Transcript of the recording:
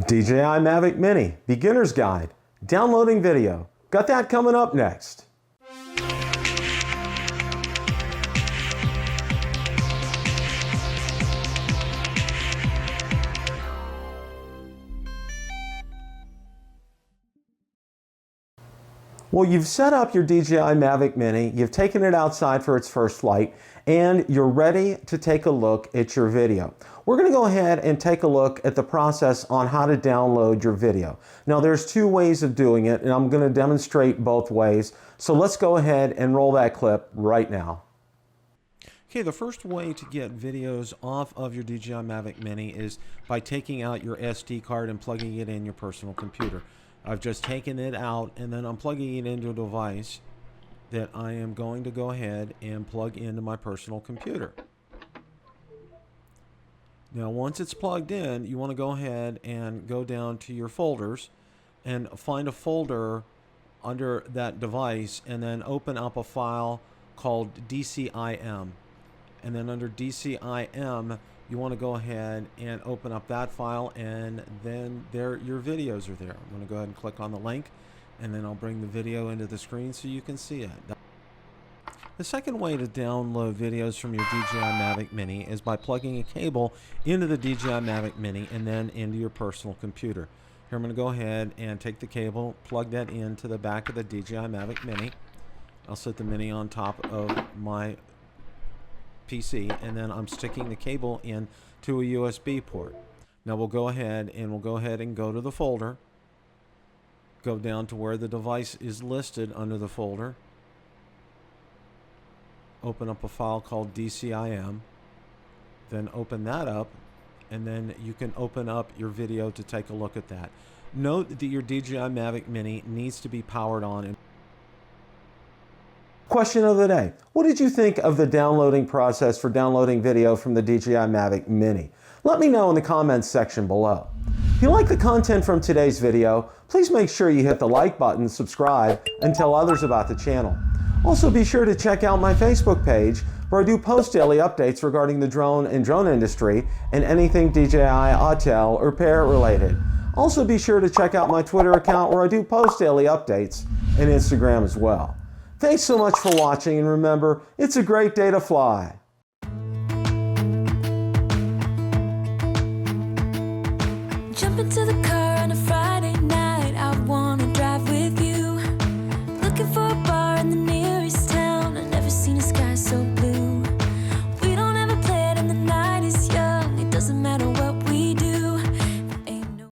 DJI Mavic Mini, Beginner's Guide, downloading video. Got that coming up next. Well, you've set up your DJI Mavic Mini, you've taken it outside for its first flight, and you're ready to take a look at your video. We're going to go ahead and take a look at the process on how to download your video. Now, there's two ways of doing it, and I'm going to demonstrate both ways. So let's go ahead and roll that clip right now. Okay, the first way to get videos off of your DJI Mavic Mini is by taking out your SD card and plugging it in your personal computer. I've just taken it out and then I'm plugging it into a device that I am going to go ahead and plug into my personal computer. Now once it's plugged in, you want to go ahead and go down to your folders and find a folder under that device and then open up a file called DCIM. And then under DCIM, you want to go ahead and open up that file, and then there your videos are there. I'm going to go ahead and click on the link, and then I'll bring the video into the screen so you can see it. The second way to download videos from your DJI Mavic Mini is by plugging a cable into the DJI Mavic Mini and then into your personal computer. Here I'm going to go ahead and take the cable, plug that into the back of the DJI Mavic Mini. I'll set the Mini on top of my PC, and then I'm sticking the cable in to a USB port. Now we'll go ahead and go to the folder, go down to where the device is listed under the folder, open up a file called DCIM, then open that up, and then you can open up your video to take a look at that. Note that your DJI Mavic Mini needs to be powered on. Question of the day. What did you think of the downloading process for downloading video from the DJI Mavic Mini? Let me know in the comments section below. If you like the content from today's video, please make sure you hit the like button, subscribe, and tell others about the channel. Also be sure to check out my Facebook page where I do post daily updates regarding the drone and drone industry and anything DJI, Autel, or Parrot related. Also be sure to check out my Twitter account where I do post daily updates, and Instagram as well. Thanks so much for watching, and remember, it's a great day to fly. Jump into the car.